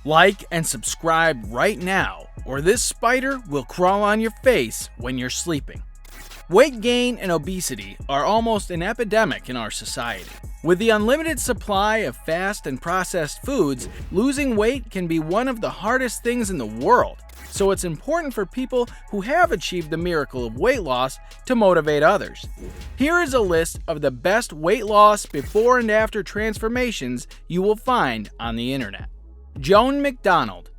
Like and subscribe right now, or this spider will crawl on your face when you're sleeping. Weight gain and obesity are almost an epidemic in our society. With the unlimited supply of fast and processed foods, losing weight can be one of the hardest things in the world. So it's important for people who have achieved the miracle of weight loss to motivate others. Here is a list of the best weight loss before and after transformations you will find on the internet. Joan MacDonald.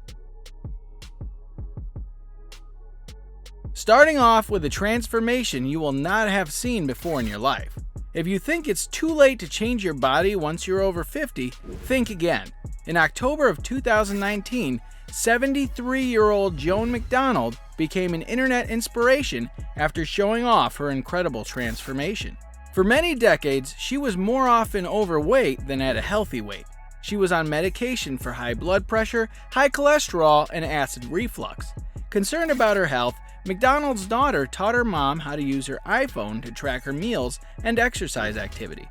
Starting off with a transformation you will not have seen before in your life. If you think it's too late to change your body once you're over 50, think again. In October of 2019, 73-year-old Joan MacDonald became an internet inspiration after showing off her incredible transformation. For many decades, she was more often overweight than at a healthy weight. She was on medication for high blood pressure, high cholesterol, and acid reflux. Concerned about her health, MacDonald's daughter taught her mom how to use her iPhone to track her meals and exercise activity.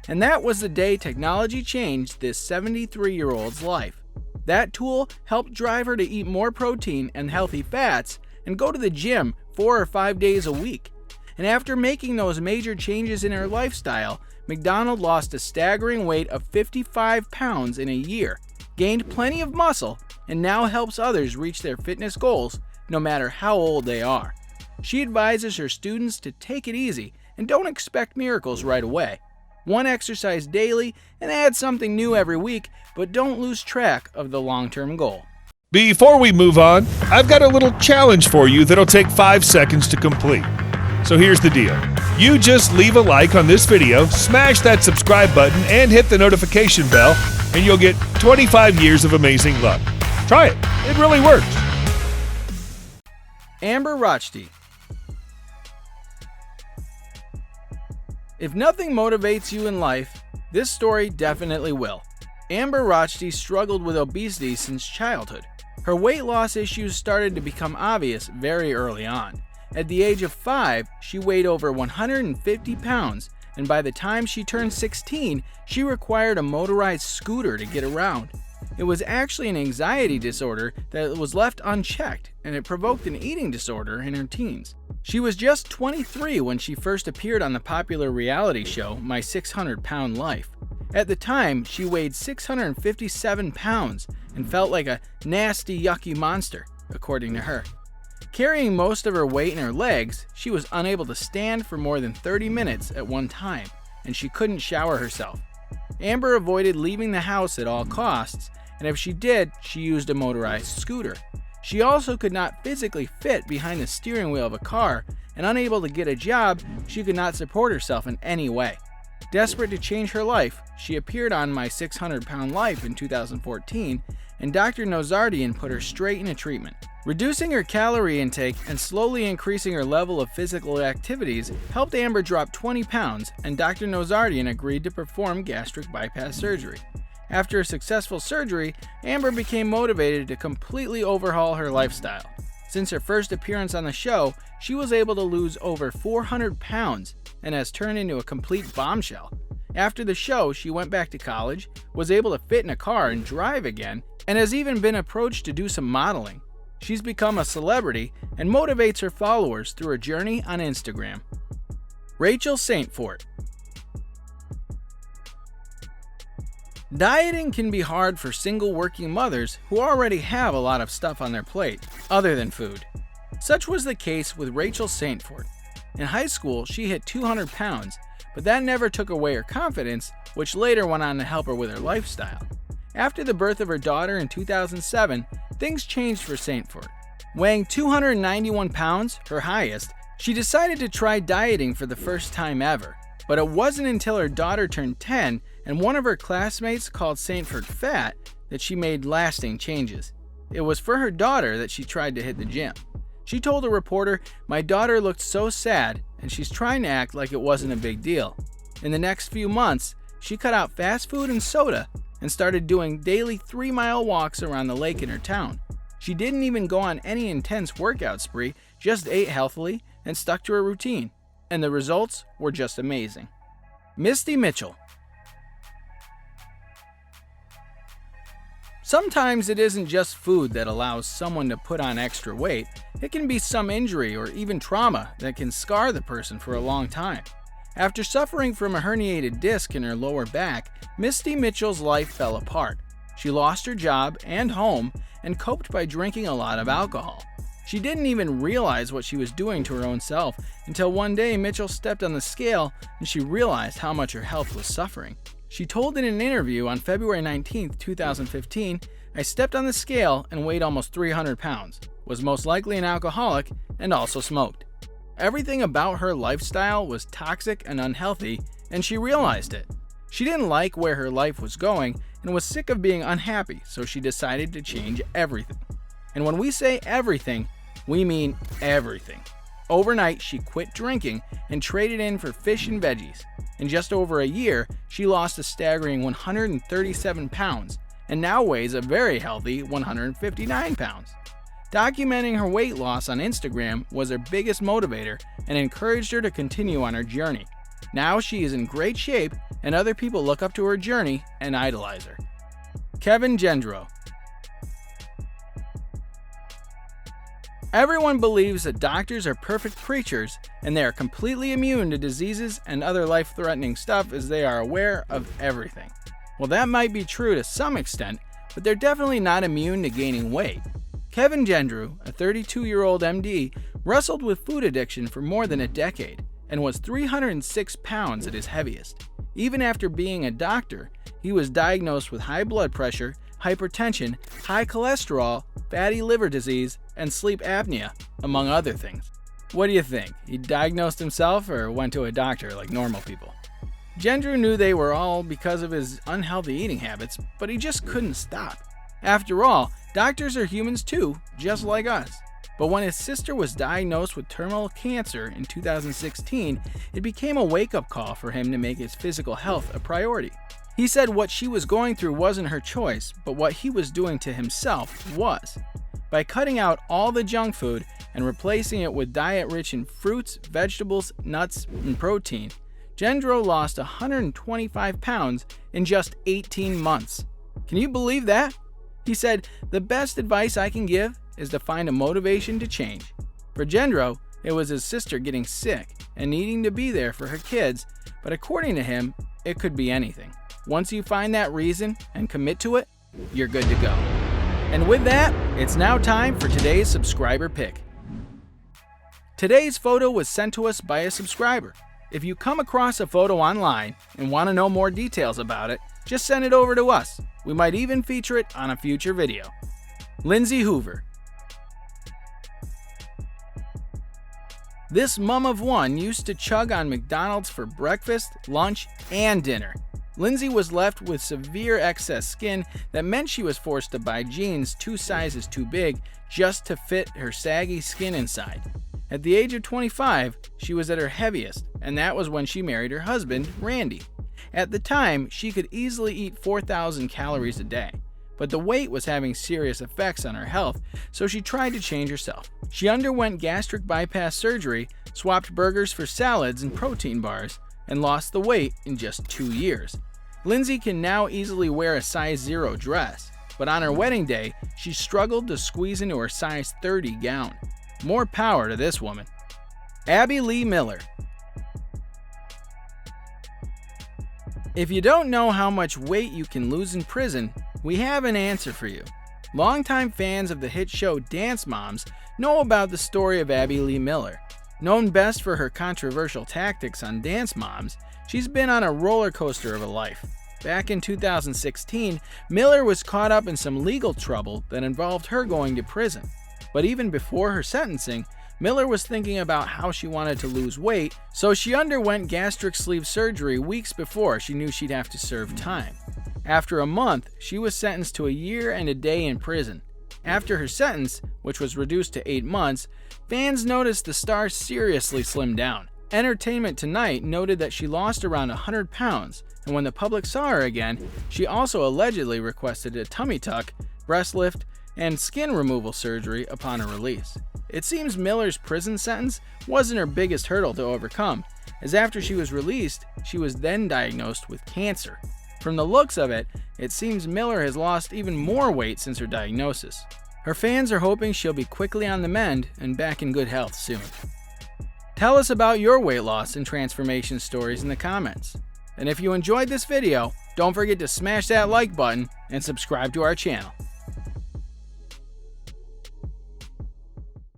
And that was the day technology changed this 73-year-old's life. That tool helped drive her to eat more protein and healthy fats and go to the gym 4 or 5 days a week. And after making those major changes in her lifestyle, MacDonald lost a staggering weight of 55 pounds in a year, gained plenty of muscle, and now helps others reach their fitness goals no matter how old they are. She advises her students to take it easy and don't expect miracles right away. One exercise daily and add something new every week, but don't lose track of the long-term goal. Before we move on, I've got a little challenge for you that'll take 5 seconds to complete. So here's the deal. You just leave a like on this video, smash that subscribe button, and hit the notification bell, and you'll get 25 years of amazing luck. Try it. It really works. RACHDI. If nothing motivates you in life, this story definitely will. RACHDI struggled with obesity since childhood. Her weight loss issues started to become obvious very early on. At the age of 5, she weighed over 150 pounds, and by the time she turned 16, she required a motorized scooter to get around. It was actually an anxiety disorder that was left unchecked, and it provoked an eating disorder in her teens. She was just 23 when she first appeared on the popular reality show My 600-Pound Life. At the time, she weighed 657 pounds and felt like a nasty, yucky monster, according to her. Carrying most of her weight in her legs, she was unable to stand for more than 30 minutes at one time, and she couldn't shower herself. Amber avoided leaving the house at all costs, and if she did, she used a motorized scooter. She also could not physically fit behind the steering wheel of a car, and unable to get a job, she could not support herself in any way. Desperate to change her life, she appeared on My 600-Pound Life in 2014, and Dr. Nozardian put her straight into treatment. Reducing her calorie intake and slowly increasing her level of physical activities helped Amber drop 20 pounds, and Dr. Nozardian agreed to perform gastric bypass surgery. After a successful surgery, Amber became motivated to completely overhaul her lifestyle. Since her first appearance on the show, she was able to lose over 400 pounds and has turned into a complete bombshell. After the show, she went back to college, was able to fit in a car and drive again, and has even been approached to do some modeling. She's become a celebrity and motivates her followers through her journey on Instagram. Rachel Saintfort. Dieting can be hard for single working mothers who already have a lot of stuff on their plate, other than food. Such was the case with Rachel Saintfort. In high school, she hit 200 pounds, but that never took away her confidence, which later went on to help her with her lifestyle. After the birth of her daughter in 2007, things changed for Saintfort. Weighing 291 pounds, her highest, she decided to try dieting for the first time ever. But it wasn't until her daughter turned 10 and one of her classmates called Saintfort fat that she made lasting changes. It was for her daughter that she tried to hit the gym. She told a reporter, "My daughter looked so sad and she's trying to act like it wasn't a big deal." In the next few months, she cut out fast food and soda and started doing daily 3-mile walks around the lake in her town. She didn't even go on any intense workout spree, just ate healthily and stuck to her routine. And the results were just amazing. Misty Mitchell. Sometimes it isn't just food that allows someone to put on extra weight. It can be some injury or even trauma that can scar the person for a long time. After suffering from a herniated disc in her lower back, Misty Mitchell's life fell apart. She lost her job and home and coped by drinking a lot of alcohol. She didn't even realize what she was doing to her own self until one day Mitchell stepped on the scale and she realized how much her health was suffering. She told in an interview on February 19, 2015, "I stepped on the scale and weighed almost 300 pounds, was most likely an alcoholic, and also smoked." Everything about her lifestyle was toxic and unhealthy, and she realized it. She didn't like where her life was going and was sick of being unhappy, so she decided to change everything. And when we say everything, we mean everything. Overnight, she quit drinking and traded in for fish and veggies. In just over a year, she lost a staggering 137 pounds and now weighs a very healthy 159 pounds. Documenting her weight loss on Instagram was her biggest motivator and encouraged her to continue on her journey. Now she is in great shape and other people look up to her journey and idolize her. GENDREAU. Everyone believes that doctors are perfect creatures and they are completely immune to diseases and other life-threatening stuff as they are aware of everything. Well, that might be true to some extent, but they're definitely not immune to gaining weight. GENDREAU, a 32-year-old MD, wrestled with food addiction for more than a decade and was 306 pounds at his heaviest. Even after being a doctor, he was diagnosed with high blood pressure, hypertension, high cholesterol, fatty liver disease, and sleep apnea, among other things. What do you think? He diagnosed himself or went to a doctor like normal people? GENDREAU knew they were all because of his unhealthy eating habits, but he just couldn't stop. After all, doctors are humans too, just like us. But when his sister was diagnosed with terminal cancer in 2016, it became a wake-up call for him to make his physical health a priority. He said what she was going through wasn't her choice, but what he was doing to himself was. By cutting out all the junk food and replacing it with diet rich in fruits, vegetables, nuts, and protein, GENDREAU lost 125 pounds in just 18 months. Can you believe that? He said, "The best advice I can give is to find a motivation to change." For GENDREAU, it was his sister getting sick and needing to be there for her kids, but according to him, it could be anything. Once you find that reason and commit to it, you're good to go. And with that, it's now time for today's subscriber pick. Today's photo was sent to us by a subscriber. If you come across a photo online and want to know more details about it, just send it over to us. We might even feature it on a future video. Lindsay Hoover. This mom of one used to chug on McDonald's for breakfast, lunch, and dinner. Lindsay was left with severe excess skin that meant she was forced to buy jeans 2 sizes too big just to fit her saggy skin inside. At the age of 25, she was at her heaviest, and that was when she married her husband, Randy. At the time, she could easily eat 4,000 calories a day, but the weight was having serious effects on her health, so she tried to change herself. She underwent gastric bypass surgery, swapped burgers for salads and protein bars, and lost the weight in just 2 years. Lindsay can now easily wear a size 0 dress, but on her wedding day, she struggled to squeeze into her size 30 gown. More power to this woman. Abby Lee Miller. If you don't know how much weight you can lose in prison, we have an answer for you. Longtime fans of the hit show Dance Moms know about the story of Abby Lee Miller. Known best for her controversial tactics on Dance Moms, she's been on a roller coaster of a life. Back in 2016, Miller was caught up in some legal trouble that involved her going to prison. But even before her sentencing, Miller was thinking about how she wanted to lose weight, so she underwent gastric sleeve surgery weeks before she knew she'd have to serve time. After a month, she was sentenced to a year and a day in prison. After her sentence, which was reduced to 8 months, fans noticed the star seriously slimmed down. Entertainment Tonight noted that she lost around 100 pounds, and when the public saw her again, she also allegedly requested a tummy tuck, breast lift, and skin removal surgery upon her release. It seems Miller's prison sentence wasn't her biggest hurdle to overcome, as after she was released, she was then diagnosed with cancer. From the looks of it, it seems Miller has lost even more weight since her diagnosis. Her fans are hoping she'll be quickly on the mend and back in good health soon. Tell us about your weight loss and transformation stories in the comments. And if you enjoyed this video, don't forget to smash that like button and subscribe to our channel.